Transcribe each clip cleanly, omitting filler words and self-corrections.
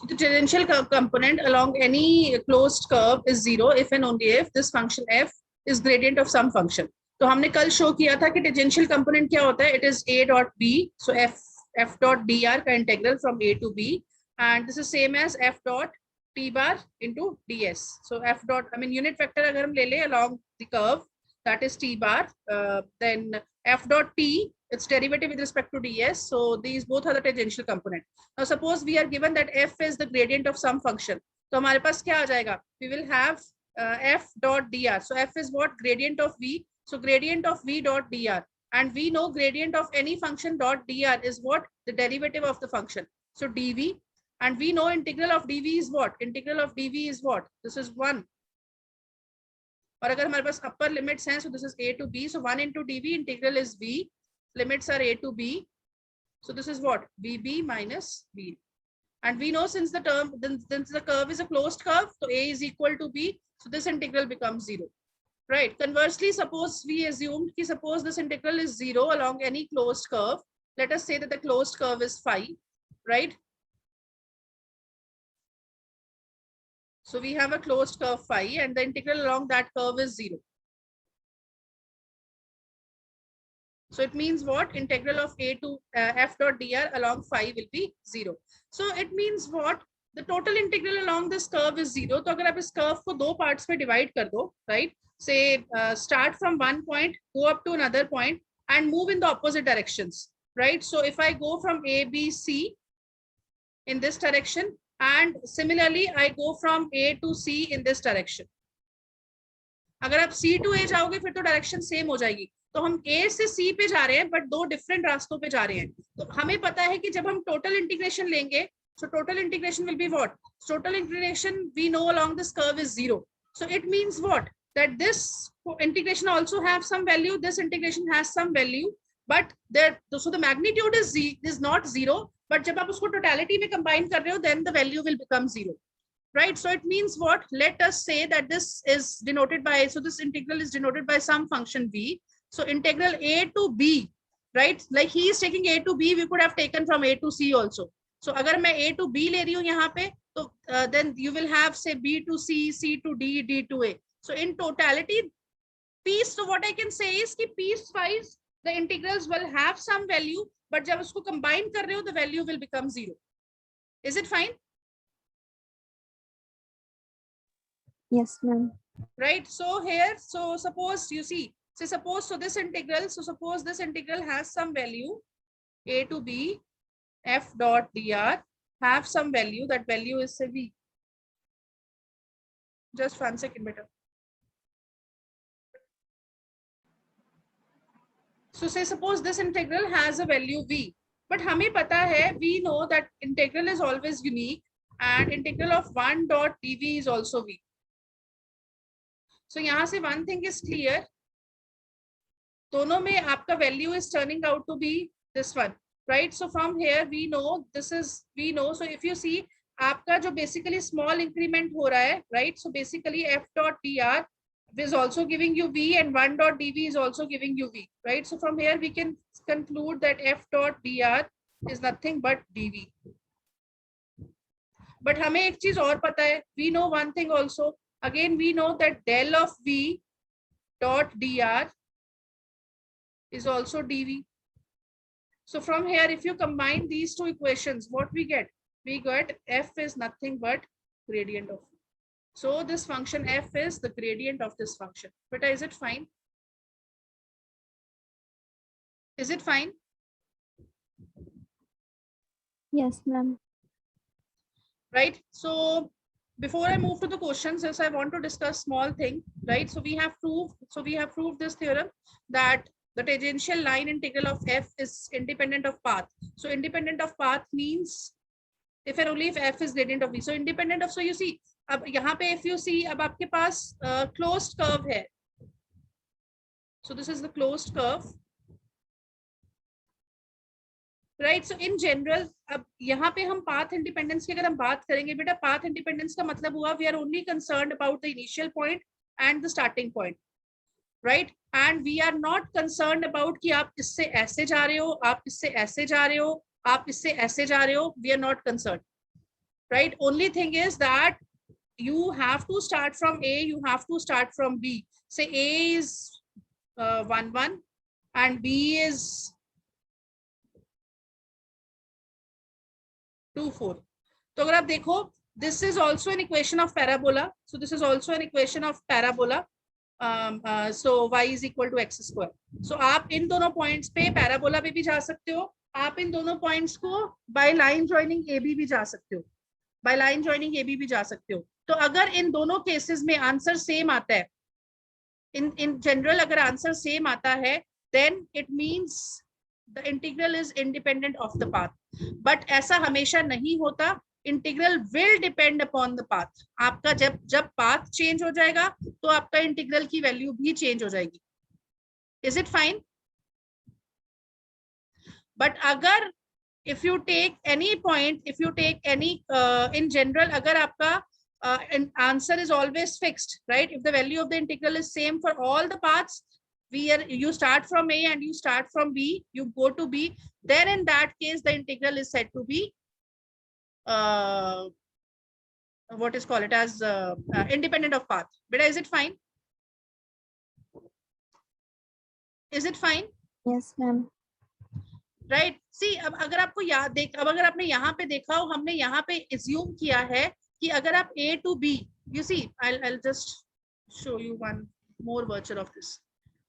The tangential component along any closed curve is zero if and only if this function f is gradient of some function. तो हमने कल show किया था कि tangential component क्या होता है, it is a dot b, so f dot dr का integral from a to b, and this is same as f dot t bar into ds. So f dot, I mean unit vector अगर हम ले ले along the curve, that is t bar, then f dot t, its derivative with respect to ds. So these both are the tangential component. Now suppose we are given that f is the gradient of some function, तो हमारे पास क्या आ जाएगा, we will have f dot dr. So f is what, gradient of v, so gradient of v dot dr, and we know gradient of any function dot dr is what, the derivative of the function, so dv, and we know integral of dv is what, integral of dv is what, this is 1. और अगर हमारे पास अपर limits हैं, so this is a to b, so 1 into dv, integral is v, limits are a to b, so this is what, vb minus v, and we know since the term, since the curve is a closed curve, so a is equal to b, so this integral becomes 0, right? Conversely, suppose we assumed कि suppose this integral is 0 along any closed curve, let us say that the closed curve is phi, right? So we have a closed curve phi and the integral along that curve is 0. So it means what, integral of a to f dot dr along phi will be 0. So it means what, the total integral along this curve is 0. तो अगर आप इस curve को दो parts में divide कर दो, right? Say start from one point, go up to another point and move in the opposite directions, right? So if I go from a b c in this direction, and similarly I go from a to c in this direction. अगर आप c to a जाओगे फिर तो direction same हो जाएगी, तो हम a से c पे जा रहे हैं बट दो डिफरेंट रास्तों पे जा रहे हैं. तो हमें पता है कि जब हम टोटल इंटीग्रेशन लेंगे, so total integration will be what, total integration we know along this curve is 0. So it means what, that this integration also have some value, this integration has some value, but there, so the magnitude is not 0, but जब आप उसको totality में combine कर रहे हो, then the value will become 0. Right, so it means what, let us say that this is denoted by, so this integral is denoted by some function v, so integral a to b, right, like he is taking a to b, we could have taken from a to c also. So अगर मैं a to b ले रही हूँ यहाँ पे, तो then you will have say b to c, c to d, d to a. So in totality, piece, so what I can say is कि piecewise the integrals will have some value, but जब उसको combine कर रहे हो, the value will become 0. Is it fine? Yes, ma'am. Right, so here, so suppose you see, so suppose, so this integral, so suppose this integral has some value, a to b f dot dr have some value, that value is say v. Just 1 second better. So say suppose this integral has a value v, but हमें पता है, we know that integral is always unique and integral of 1 dot dv is also v. So यहाँ से one thing is clear, दोनों में आपका value is turning out to be this one, right? So from here we know, this is, we know, so if you see आपका जो basically small increment हो रहा है, right? So basically f dot dr is also giving you v and 1 dot dv is also giving you v, right? So from here we can conclude that f dot dr is nothing but dv. But हमें एक चीज और पता है, we know one thing also, again we know that del of v dot dr is also dv. So from here if you combine these two equations, what we get f is nothing but gradient of v. So this function f is the gradient of this function. But is it fine? Is it fine? Yes, ma'am. Right, so before I move to the questions, yes, I want to discuss small thing, right? So we have proved this theorem that the tangential line integral of f is independent of path. So independent of path means if and only if f is gradient of v. So independent of, so you see, अब यहाँ पे if you see, अब आपके पास closed curve है. So this is the closed curve. Right, so in general अब यहाँ पे हम पाथ इंडिपेंडेंस की अगर हम बात करेंगे बेटा, पाथ इंडिपेंडेंस का मतलब हुआ we are only concerned about the initial point and the starting point, right, and we are not concerned about कि आप इससे ऐसे जा रहे हो, आप इससे ऐसे जा रहे हो, आप इससे ऐसे जा रहे हो, we are not concerned, right? Only thing is that you have to start from A, you have to start from B. Say A is 1 1 and B is 2 4. तो अगर आप देखो, this is also an equation of parabola. So this is also an equation of parabola. So y is equal to x square. So आप इन दोनों points पे parabola पे भी जा सकते हो, आप इन दोनों पॉइंट्स को by line joining A B भी जा सकते हो, by line joining A B भी जा सकते हो. तो अगर इन दोनों केसेस में आंसर सेम आता है, इन जनरल अगर आंसर सेम आता है, then it means the integral is independent of the path. But ऐसा हमेशा नहीं होता. Integral will depend upon the path. आपका जब पाथ चेंज हो जाएगा तो आपका इंटीग्रल की वैल्यू भी चेंज हो जाएगी. Is it fine? बट अगर if you take any point, if you take any in general, agar aapka answer is always fixed, right? If the value of the integral is same for all the paths, you start from A and you start from B, you go to B, then in that case the integral is said to be what is called it as independent of path. But is it fine? Is it fine? Yes, ma'am. Right. See अब अगर आपको याद अब अगर आपने यहाँ पे देखा हो, हमने यहाँ पे एज्यूम किया है कि अगर आप A to B, you see, I'll just show you one more virtue of this.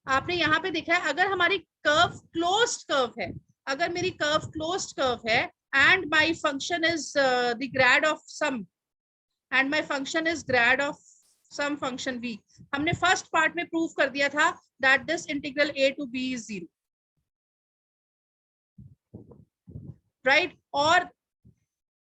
आपने यहाँ पे देखा है, अगर हमारी कर्व क्लोज्ड कर्व है, अगर मेरी कर्व क्लोज्ड कर्व है and my function is the grad of sum and my function is grad of some function v, हमने फर्स्ट पार्ट में प्रूव कर दिया था that this integral A to B is 0. Right right? और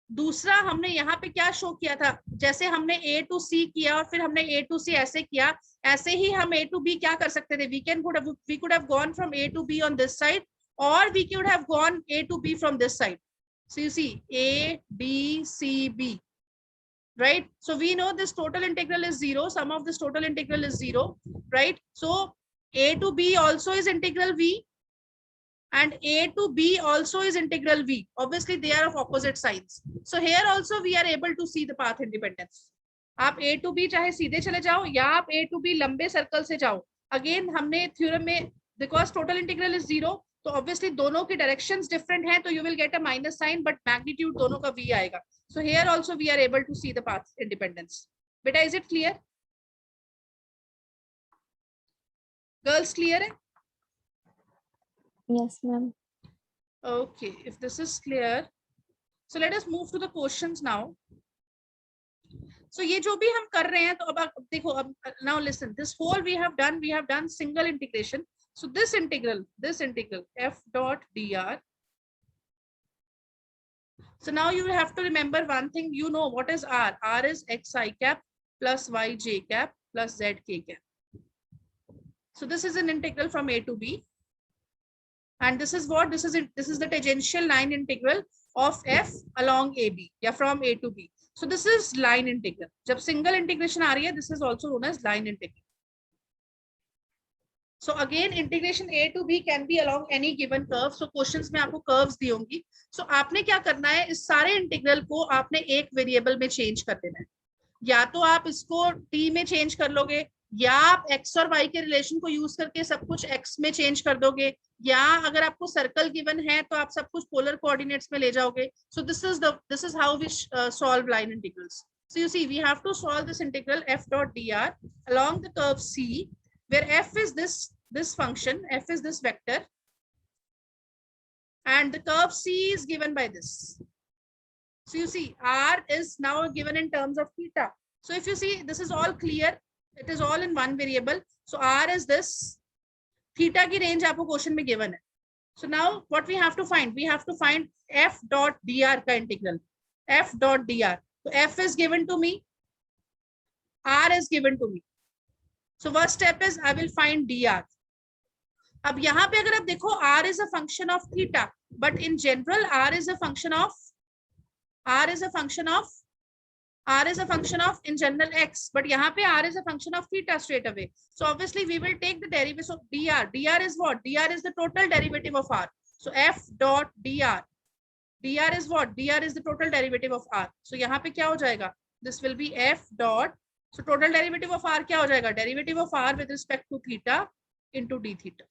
दूसरा हमने यहाँ पे क्या शो किया था, जैसे हमने A to C किया और फिर हमने A to C ऐसे किया, ऐसे ही हम A to B क्या कर सकते थे, we could have gone from A to B on this side or we could have gone A to B from this side. So you see A, B, C, B, right? So we know this total integral is 0, sum of this total integral is 0, right? So A to B also is integral V and A to B also is integral V. Obviously they are of opposite signs. So here also we are able to see the path independence. आप A to B चाहे सीधे चले जाओ या आप A to B लंबे circle से जाओ. Again हमने थ्योरम में, because total integral is 0, तो obviously दोनों की directions different हैं, तो you will get a minus sign, but magnitude दोनों का V आएगा. So here also we are able to see the path independence. Beta, is it clear? Girls, clear है? Yes, ma'am. Okay, if this is clear, so let us move to the questions now. So ये जो भी हम कर रहे हैं, तो अब देखो, अब now listen, this whole we have done single integration. So this integral f dot dr. So now you have to remember one thing. You know what is r? R is xi cap plus yj cap plus zk cap. So this is an integral from A to B. And this is what? This is the tangential line integral of f along AB, yeah, from A to B. So this is line integral. जब single integration आ रही है, this is also known as line integral. So again, integration A to B can be along any given curve. So questions में आपको curves दी होंगी. So आपने क्या करना है, इस सारे इंटीग्रल को आपने एक वेरिएबल में चेंज कर देना है. या तो आप इसको t में चेंज कर लोगे, या आप x और y के रिलेशन को यूज करके सब कुछ x में चेंज कर दोगे, या अगर आपको सर्कल गिवन है तो आप सब कुछ पोलर कोऑर्डिनेट्स में ले जाओगे. So this is how we solve line integrals. So you see, we have to solve this integral f dot dr along the curve C, where f is this function, f is this vector, and the curve C is given by this. So you see, r is now given in terms of theta. So if you see, this is all clear. It is all in one variable. So r is this. Theta की range आपको question में given है. So now what we have to find? We have to find f dot dr का integral. F dot dr. So f is given to me. R is given to me. So first step is I will find dr. अब यहाँ पे अगर आप देखो, r is a function of theta, but in general r is a function of in general x, but यहाँ पे r is a function of theta straight away. So obviously we will take the derivative of dr. Dr is what? Dr is the total derivative of r. So f dot dr dr is what? dr is the total derivative of r. So यहाँ पे क्या हो जाएगा? This will be f dot. So total derivative of r क्या हो जाएगा? Derivative of r with respect to theta into d theta.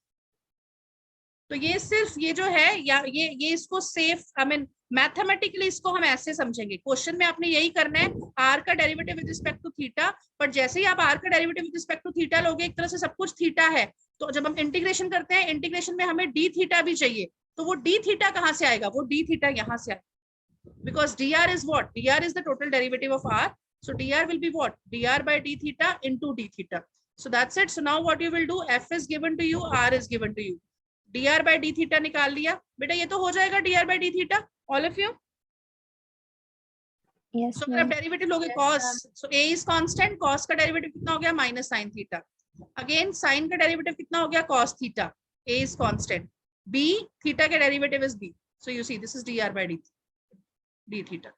तो ये सिर्फ ये जो है या ये इसको सेफ आई मीन मैथमेटिकली इसको हम ऐसे समझेंगे. क्वेश्चन में आपने यही करना है, r का derivative with respect to theta. But जैसे ही आप r का derivative with respect to theta लोगे, एक तरह से सब कुछ थीटा है, तो जब हम इंटीग्रेशन करते हैं, इंटीग्रेशन में हमें d थीटा भी चाहिए. तो वो d थीटा कहाँ से आएगा? वो d थीटा यहाँ से आएगा. Because dr is what? dr is the total derivative of r. So dr will be what? dr by d theta into d theta. So that's it. So now what you will do, f is given to you, r is given to you. dr by d theta निकाल लिया बेटा, ये तो हो जाएगा dr by d theta. All of you? Yes, So अगर आप derivative लोगे cos, so a is constant, cos का डेरिवेटिव कितना हो गया? Minus sin theta. Again sin का डेरिवेटिव कितना हो गया? cos theta. a is constant. b theta का derivative is b. So you see this is dr by d theta.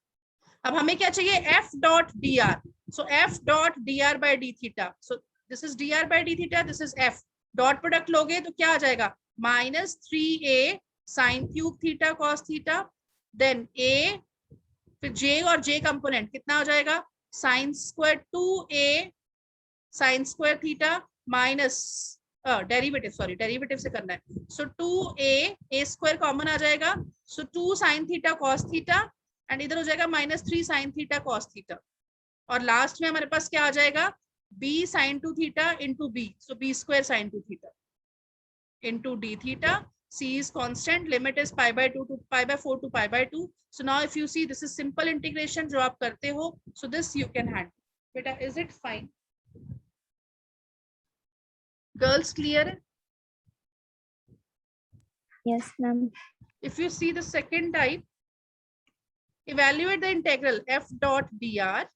अब हमें क्या चाहिए? f dot dr. So f dot dr by d theta. So this is dr by d theta, this is f. Dot product लोगे तो क्या आ जाएगा? Minus 3a sine cube theta cos theta, then a, फिर j और j component कितना हो जाएगा? Sine square 2a sine square theta minus derivative, sorry derivative से करना है. सो 2a स्क्वायर कॉमन आ जाएगा. So 2 sine theta cos theta and इधर हो जाएगा minus 3 sine theta cos theta. और लास्ट में हमारे पास क्या आ जाएगा? b sin 2 theta into b. So b square sin 2 theta into d theta. C is constant. Limit is pi by 2 to pi by 4 to pi by 2. So now if you see, this is simple integration जो आप करते हो. So this you can handle. Beta, is it fine? Girls, clear? Yes, ma'am. If you see the second type, evaluate the integral f dot dr.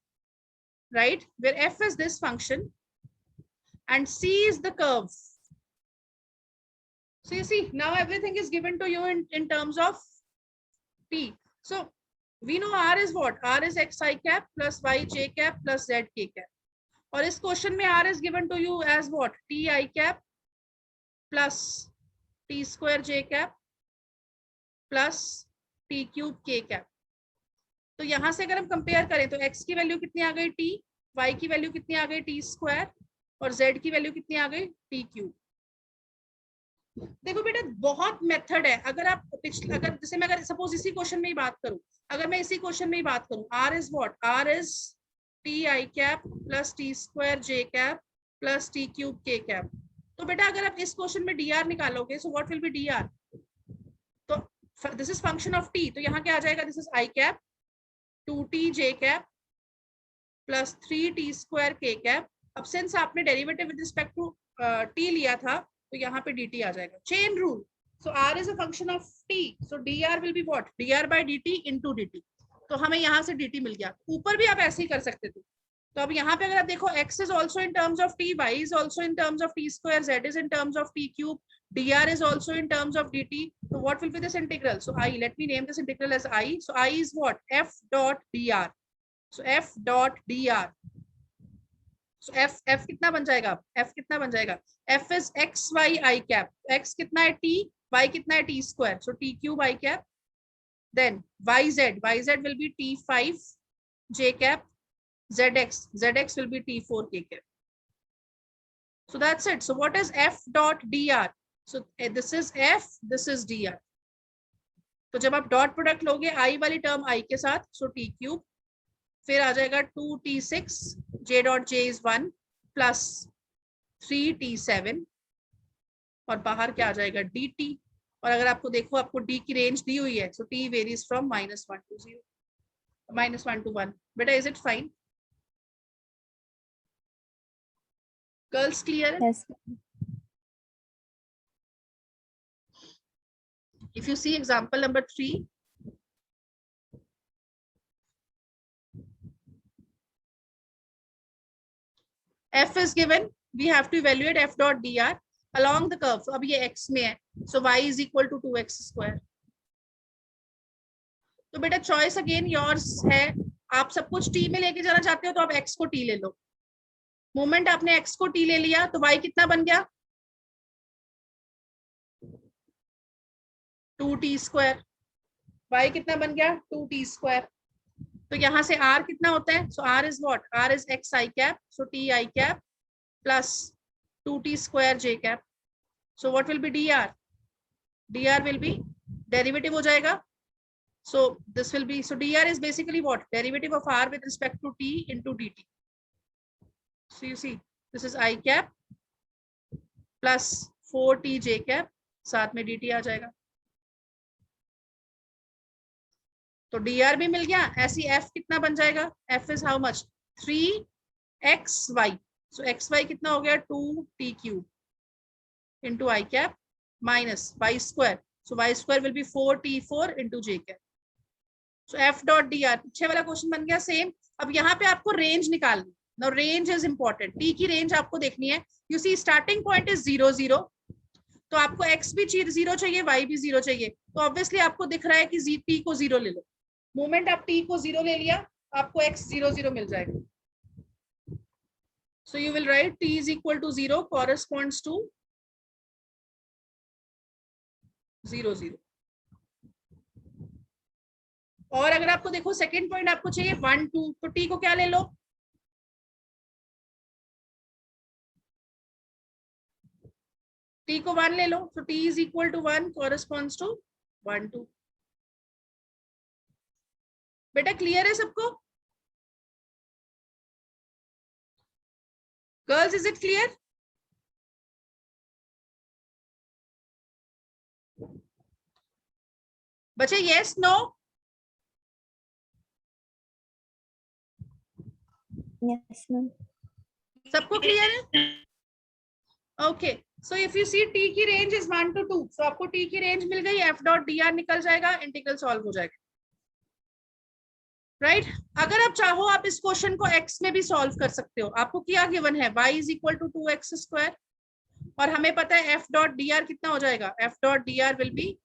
Right, where f is this function and c is the curve. So you see, now everything is given to you in terms of t. So we know r is what? R is xi cap plus yj cap plus zk cap. और इस question में r is given to you as what? ti cap plus t square j cap plus t cube k cap. तो यहां से अगर हम compare करें तो x की वैल्यू कितनी आ गई? t, y की वैल्यू कितनी आ गई? t स्क्वायर, और z की वैल्यू कितनी आ गई? t cube. देखो बेटा बहुत मेथड है. अगर आप अगर जैसे मैं अगर सपोज इसी क्वेश्चन में ही बात करूं, अगर मैं इसी क्वेश्चन में ही बात करूं, r is what? r is t i cap plus t square j cap plus t cube k cap. तो बेटा अगर आप इस क्वेश्चन में dr निकालोगे, so what will be dr? तो this is function of t. तो यहाँ क्या आ जाएगा? This is i cap 2t j cap plus 3t square k cap. अब सिंस आपने derivative with respect to t लिया था, तो यहाँ पे dt आ जाएगा. Chain rule. So r is a function of t, so dr will be what? dr by dt into dt. तो हमें यहाँ से dt मिल गया. ऊपर भी आप ऐसे ही कर सकते थे. तो अब यहाँ पे अगर आप देखो, x is also in terms of t, y is also in terms of t square, z is in terms of t cube, dr is also in terms of dt. So what will be this integral? So I, let me name this integral as I. So I is what? F dot dr. So f dot dr. So f कितना बन जाएगा? f कितना बन जाएगा? f is x y I cap. x कितना है? t, y कितना है? t square. So t cube I cap. Then yz will be t5 j cap. zx will be t4 k cap. So that's it. So what is f dot dr? So this is f, this is dr. तो जब आप dot product लोगे i वाली term i के साथ, so t cube, फिर आ जाएगा 2t6 j dot j is 1 plus 3t7 और बाहर क्या आ जाएगा? dt. और अगर आपको देखो, आपको d की रेंज दी हुई है, so t varies from -1 to 0, -1 to 1. बेटा is it fine? Girls, clear? Yes. If you see example number 3, f is given, we have to evaluate f dot dr along the curve. So अब ये x में है, so y is equal to 2x square. तो बेटा choice again yours है. आप सब कुछ t में लेके जाना चाहते हो तो आप x को t ले लो. मोमेंट आपने x को t ले लिया तो y कितना बन गया? 2t square. y कितना बन गया 2t²। तो यहाँ से r कितना होता है, सो r is what, r is x I cap, so t I cap plus 2t² j cap. So what will be dr, dr will be derivative हो जाएगा, so this will be, so dr is basically what, derivative of r with respect to t into dt। so you see this is I cap plus 4t j cap, साथ में dt आ जाएगा। तो dr भी मिल गया, ऐसी f कितना बन जाएगा, f is how much 3xy, so xy कितना हो गया 2t³ into I cap minus y², so y² will be 4t4 into j cap. so f dot dr, पीछे वाला क्वेश्चन बन गया सेम। अब यहाँ पे आपको रेंज निकालनी, now range is important, t की रेंज आपको देखनी है। You see starting point is 0 0, तो आपको x भी 0 चाहिए, y भी 0 चाहिए, तो ऑब्वियसली आपको दिख रहा है कि t को 0 ले लो। मोमेंट आप t को 0 ले लिया, आपको x 0 0 मिल जाएगा। so you will write t is equal to 0 corresponds to 0 0। और अगर आपको देखो सेकेंड पॉइंट आपको चाहिए 1 2, तो t को क्या ले लो, t को 1 ले लो, तो t is equal to 1 corresponds to 1 2। बेटा क्लियर है सबको, गर्ल्स इज इट क्लियर? बच्चे यस नो? Yes, ma'am. सबको क्लियर है? Okay, so if you see t की रेंज इज 1 to 2, सो आपको t की रेंज मिल गई, f डॉट dr निकल जाएगा, इंटीग्रल सॉल्व हो जाएगा, राइट अगर आप चाहो आप इस क्वेश्चन को x में भी सॉल्व कर सकते हो। आपको क्या गिवन है, y is equal to 2x², और हमें पता है f डॉट dr कितना हो जाएगा, f dot dr will be,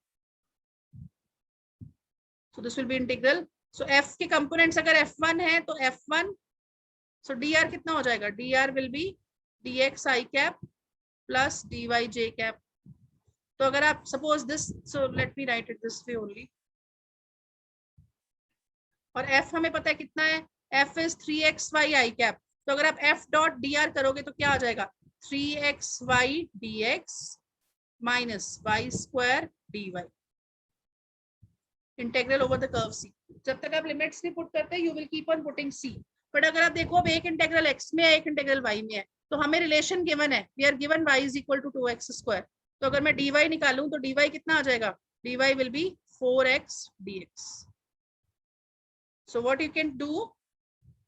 so this will B integral, so f के कंपोनेंट्स अगर f1 है तो f1, सो dr कितना हो जाएगा, dr will be dx I cap plus dy j cap. तो अगर आप suppose this, so let me right it this way only, और f हमें पता है कितना है, f is 3xy I cap, तो अगर आप f डॉट dr करोगे तो क्या आ जाएगा 3xy dx minus y² dy, integral over the curve c। जब तक आप लिमिट्स नहीं पुट करते you will keep on putting c, but अगर आप देखो अब एक इंटीग्रल x में है, एक इंटीग्रल y में है, तो हमें रिलेशन गिवन है, we are given y is equal to 2x², तो अगर मैं dy निकालूं तो dy कितना आ जाएगा, dy will B 4x dx। So what you can do,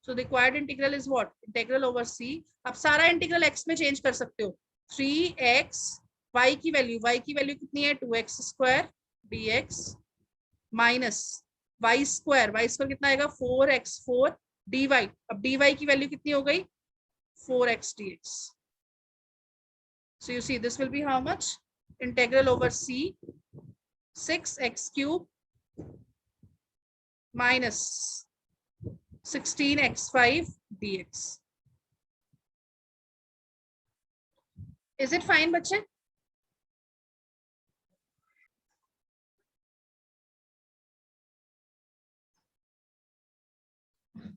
so the required integral is what, integral over c। अब सारा इंटीग्रल x में चेंज कर सकते हो, 3x, y की वैल्यू कितनी है 2x² dx माइनस y² कितना आएगा 4x4 dy, अब dy की वैल्यू कितनी हो गई 4x dx। so you see this will be how much, integral over c 6x³ minus 16x5 dx। Is it fine बच्चे?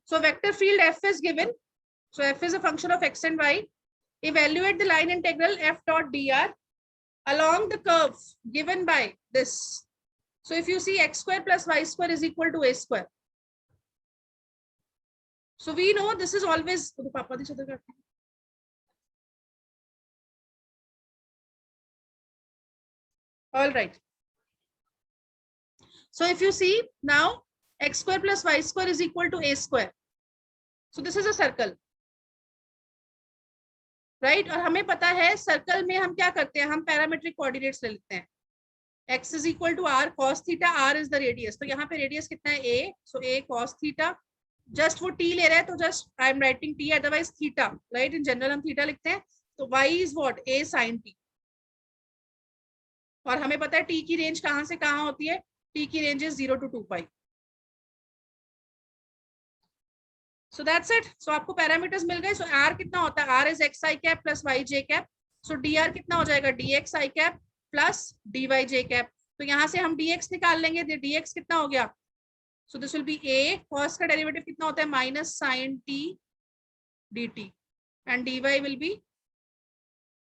So vector field f is given, so f is a function of x and y, evaluate the line integral f dot dr along the curve given by this। So if you see x² plus y² is equal to a², so we know this is always, all right, so if you see now x² plus y² is equal to a², so this is a circle, right? और हमें पता है circle में हम क्या करते हैं, हम पैरामेट्रिक कोऑर्डिनेट्स ले लेते हैं, x is equal to r cos theta, r is the radius, तो यहाँ पे रेडियस कितना है a, so a cos theta, just वो t ले रहा है तो just I am writing t, otherwise theta, right, in general हम थीटा लिखते हैं, तो y is what a sin t, और हमें पता है t की रेंज कहां से कहां होती है, t की range is 0 to 2 pi। So that's it, so आपको पैरामीटर्स मिल गए। सो r कितना होता है, r is x I cap plus y j cap, so dr कितना हो जाएगा dx I cap plus dy j cap, तो यहाँ से हम dx निकाल लेंगे, dx कितना हो गया, so this will be a, cos का डेरिवेटिव कितना होता है minus sine t dt, and dy will be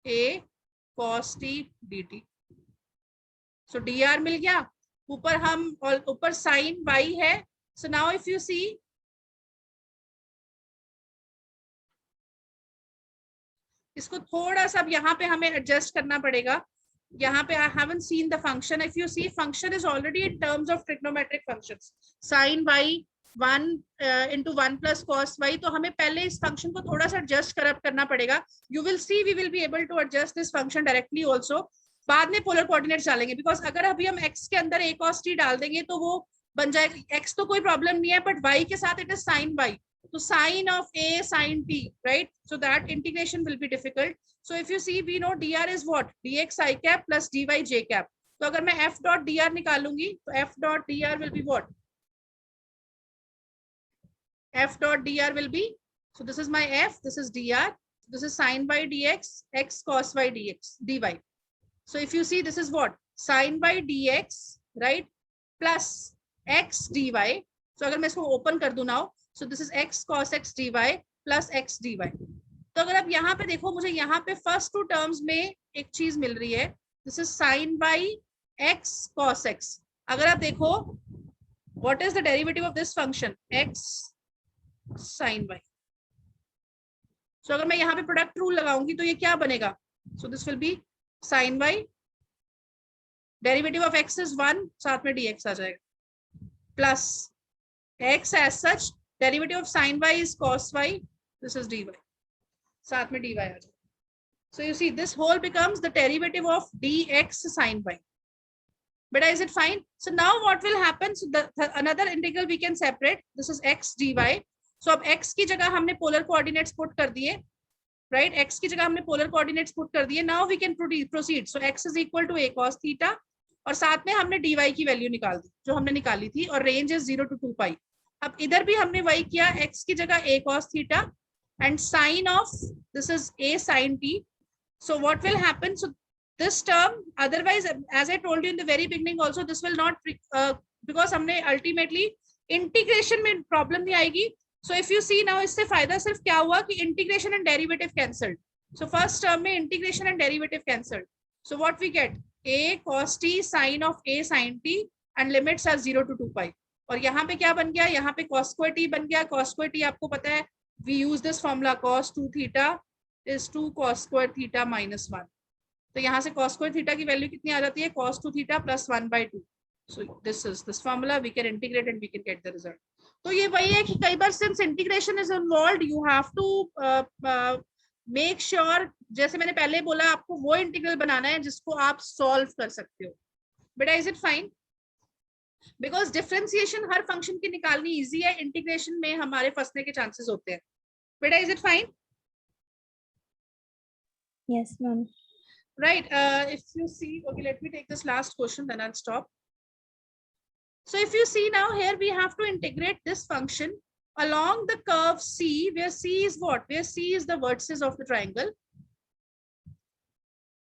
a cos t dt. So dr मिल गया, ऊपर हम और ऊपर साइन y है. So now if you see, इसको थोड़ा सा अब यहाँ पे हमें एडजस्ट करना पड़ेगा. यहाँ पे I haven't seen the function. If you see, function is already in terms of trigonometric functions. Sin y 1 into 1 plus cos y. तो हमें पहले इस function को थोड़ा सा adjust करना पड़ेगा. You will see we will be able to adjust this function directly also. बाद में polar coordinates डालेंगे, because अगर अभी हम x के अंदर a cos t डाल देंगे तो वो बन जाएगा, x तो कोई प्रॉब्लम नहीं है, बट y के साथ it is sin y. तो sin of a sin t, right? So that integration will be difficult. So if you see, we know dr is what, dx I cap plus dy j cap. तो अगर मैं f dot dr निकालूंगी तो f dot dr will be what, f dot dr will be, so this is my f, this is dr, this is sin y dx, x cos y dx dy. So if you see, this is what, sin y dx, right, plus x dy. So अगर मैं इसको open कर दूं now, so this is x cos x dy plus x dy. तो अगर आप यहाँ पे देखो, मुझे यहाँ पे फर्स्ट टू टर्म्स में एक चीज मिल रही है, this is sine by x cos x. अगर आप देखो, what is the derivative of this function, x sin y. सो अगर मैं यहाँ पे प्रोडक्ट रूल लगाऊंगी तो ये क्या बनेगा, so this will be sine y, derivative of x is 1, साथ में dx आ जाएगा, plus x as such, derivative of sine y is cos y, this is dy, साथ में dy आ जाएगा. So you see, this whole becomes the derivative of dx sin y. But is it fine? So now what will happen? So another integral we can separate. This is x dy. So अब x की जगह हमने polar coordinates put कर दिए, right? x की जगह हमने polar coordinates put कर दिए. Now we can proceed. So x is equal to a cos theta, और साथ में हमने dy की वैल्यू निकाल दी जो हमने निकाली थी, और रेंज इज 0 to 2 pi. अब इधर भी हमने वही किया, x की जगह a cos theta and sine of, this is a sin t. So what will happen? So this term, otherwise, as I told you in the very beginning also, this will not, because हमने ultimately integration में problem नहीं आएगी. So if you see now, इससे फायदा सिर्फ क्या हुआ कि integration and derivative cancelled. So first term में integration and derivative cancelled. So what we get, a cos t sine of a sin t and limits are 0 to 2 pi. और यहाँ पे क्या बन गया, यहाँ पे cos square t बन गया. cos square t आपको पता है, we use this formula, cos 2 theta is 2 cos square theta minus 1. तो यहाँ से cos square theta की वैल्यू कितनी आ जाती है, cos 2 theta plus 1 by 2. So this is this formula, we can integrate and we can get the result. तो ये वही है कि कई बार since integration is involved, you have to make sure, जैसे मैंने पहले बोला, आपको वो इंटीग्रल बनाना है जिसको आप सॉल्व कर सकते हो. बेटा is it fine? Because differentiation her function की निकालनी इजी है, इंटीग्रेशन में हमारे फंसने के चांसेस होते हैं. बेटा is it fine? Yes, ma'am. Right. If you see, okay, let me take this last question, then I'll stop. So if you see now here, we have to integrate this function along the curve C, where C is what? Where C is the vertices of the triangle.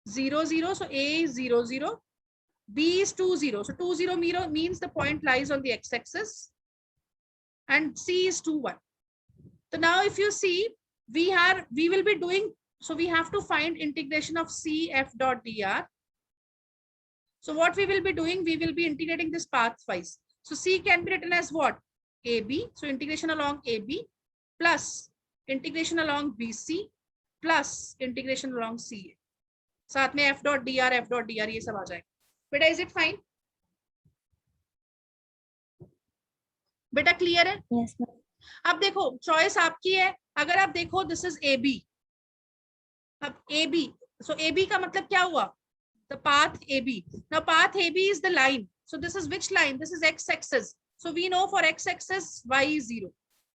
0, 0. So A is 0, 0. B is 2, 0. So 2, 0 means the point lies on the x-axis. And C is 2, 1. So now if you see, we will be doing, so we have to find integration of C f dot dr. So what we will be doing, we will be integrating this pathwise. So C can be written as what? AB. So integration along AB plus integration along BC plus integration along CA. साथ में f dot dr ये सब आ जाएगा. बेटा is it fine? बेटा clear है? Yes, ma'am. अब देखो, चॉइस आपकी है. अगर आप देखो, दिस इज ए बी. अब A B, so A B का मतलब क्या हुआ, the path A B. Now path A B is the line. So this is which line, this is X axis. So we know for X axis y is 0.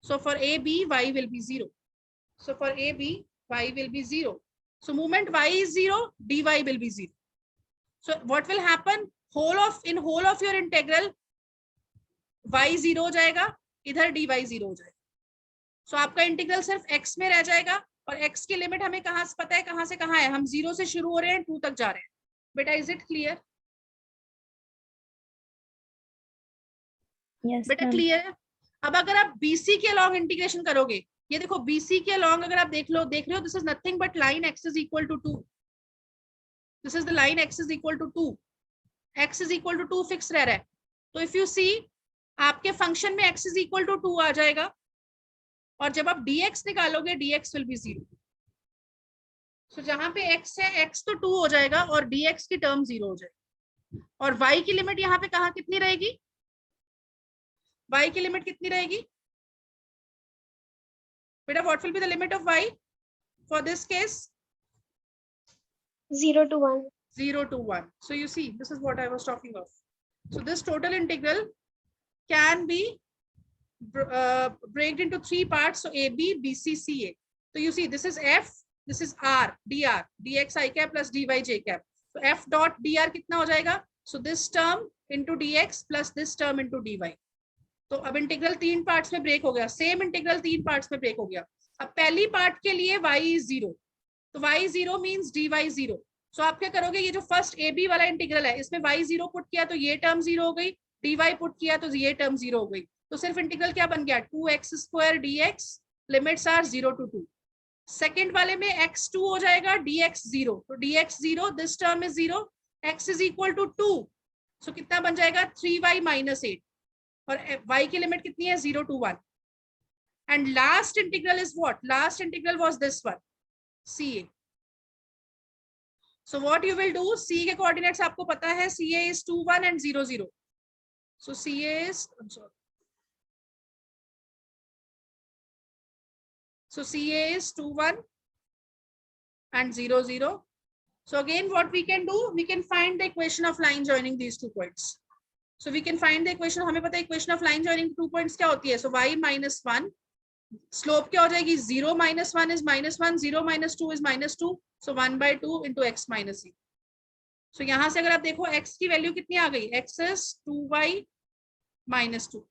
So for a b y will be 0. So for a b y will be 0. So moment y is 0, dy will be 0. So what will happen, in whole of your integral y 0 हो जाएगा, इधर dy 0 हो जाएगा. So आपका integral सिर्फ x में रह जाएगा, और x की लिमिट हमें कहाँ से पता है, कहाँ से कहाँ है, हम 0 से शुरू हो रहे हैं, 2 तक जा रहे हैं. बेटा इज इट क्लियर? Yes, बेटा ma'am. क्लियर है? अब अगर आप BC के अलॉन्ग इंटीग्रेशन करोगे, ये देखो BC के अलॉन्ग अगर आप देख रहे हो, this is nothing but line x is equal to 2. This is the line x is equal to 2. x is equal to 2 fix रह रहा है. तो इफ यू सी, आपके फंक्शन में x इज इक्वल टू 2 आ जाएगा, और जब आप dx निकालोगे dx विल बी 0. सो जहां पे x है, x तो 2 हो जाएगा और dx की टर्म 0 हो जाएगी. और y की लिमिट यहाँ पे कहाँ कितनी रहेगी? y की लिमिट कितनी रहेगी बेटा? What will be the limit of y for this case? 0 to 1. 0 to 1. So you see, this is what I was talking of. So this total integral can be breaked into 3 parts. So AB, BC, CA. So you see, this is F, this is R, dr, dx I cap plus dy j cap. So F dot dr कितना हो जाएगा? So this term into dx plus this term into dy. तो अब integral 3 parts में break हो गया. Same integral 3 parts में break हो गया. अब पहली पार्ट के लिए y is 0. तो y 0 मीन्स dy 0. सो आप क्या करोगे, ये जो फर्स्ट ए बी वाला इंटीग्रल है, इसमें y 0 पुट किया तो ये टर्म 0 हो गई, dy पुट किया तो ये टर्म 0 हो गई. तो सिर्फ इंटीग्रल क्या बन गया? 2x square dx, limits are 0 to 2. Second वाले में x2 हो जाएगा, dx 0. तो dx 0, this term is 0, x is equal to 2. So कितना बन जाएगा? 3y minus 8. और y की लिमिट कितनी है? 0 to 1. And last integral is what? Last integral was this one, CA. So what you will do, C के coordinates आपको पता है, CA is 2 1 and 0 0. So CA is, I'm sorry. So CA is 2 1 and 0 0. So again, what we can do, we can find the equation of line joining these 2 points. So we can find the equation. हमें पता है equation of line joining 2 points क्या होती है? So y minus 1. Slope क्या हो जाएगी? 0 minus 1 is minus 1, 0 minus 2 is minus 2. So 1 by 2 into x minus 0. So यहां से अगर आप देखो x की वैल्यू कितनी आ गई? x is 2y minus 2.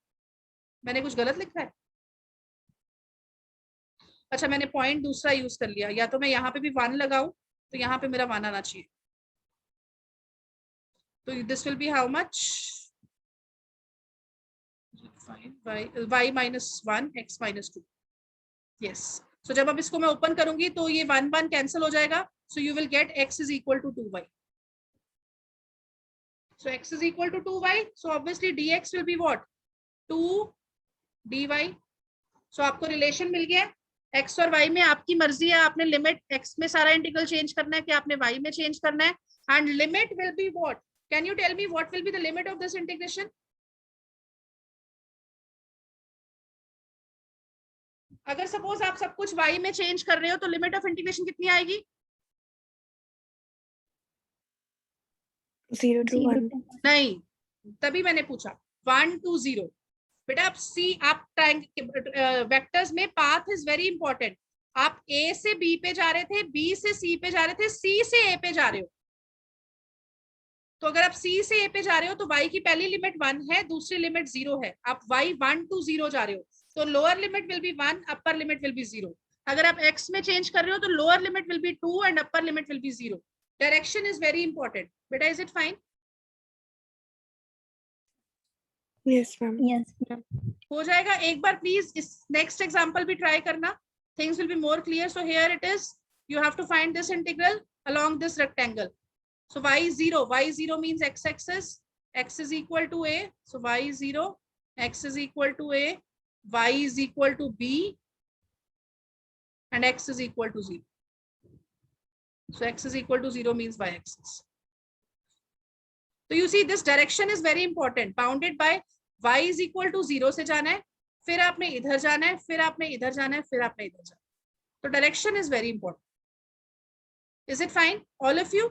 मैंने कुछ गलत लिखा है? अच्छा, मैंने पॉइंट दूसरा यूज कर लिया. या तो मैं यहाँ पे भी 1 लगाऊं, तो यहाँ पे मेरा 1 आना चाहिए. तो this will B how much? y minus 1 x minus 2. yes. So जब अब इसको मैं ओपन करूंगी तो ये 1 1 कैंसिल हो जाएगा. So you will get x is equal to 2y. So x is equal to 2y. So obviously dx will be what? 2 dy. So आपको रिलेशन मिल गया. x और y में आपकी मर्जी है, आपने लिमिट x में सारा इंटीग्रल चेंज करना है कि आपने y में चेंज करना है. And limit will be what? Can you tell me what will be the limit of this integration? अगर सपोज आप सब कुछ y में चेंज कर रहे हो तो लिमिट ऑफ इंटीग्रेशन कितनी आएगी? 0 to 1. नहीं, तभी मैंने पूछा 1 to 0. बेटा आप सी, आप वेक्टर्स में पाथ इज वेरी इंपॉर्टेंट. आप A से B पे जा रहे थे, B से C पे जा रहे थे, C से A पे जा रहे हो. तो अगर आप C से A पे जा रहे हो तो y की पहली लिमिट 1 है, दूसरी लिमिट 0 है. आप y 1 to 0 जा रहे हो, तो lower limit will B 1, upper limit will be 0. अगर आप x में चेंज कर रहे हो तो lower limit will be 2 and upper limit will be 0. Direction is very important. बेटा is it fine? Yes, ma'am. Yes, ma'am. हो जाएगा. एक बार प्लीज इस नेक्स्ट एग्जांपल भी ट्राई करना. Things will be more clear. So here it is, you have to find this integral along this rectangle. So y 0 means x axis, x is equal to a. So y 0, x is equal to a, y is equal to b, and x is equal to 0. So x is equal to 0 means y axis. So you see this direction is very important. Bounded by y is equal to 0 से जाना है, फिर आपने इधर जाना है, फिर आपने इधर जाना है, फिर आपने इधर जाना है. तो direction is very important. Is it fine, all of you?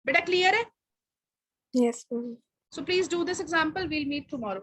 बेटा क्लियर है? Yes, ma'am. So please do this example. We'll meet tomorrow.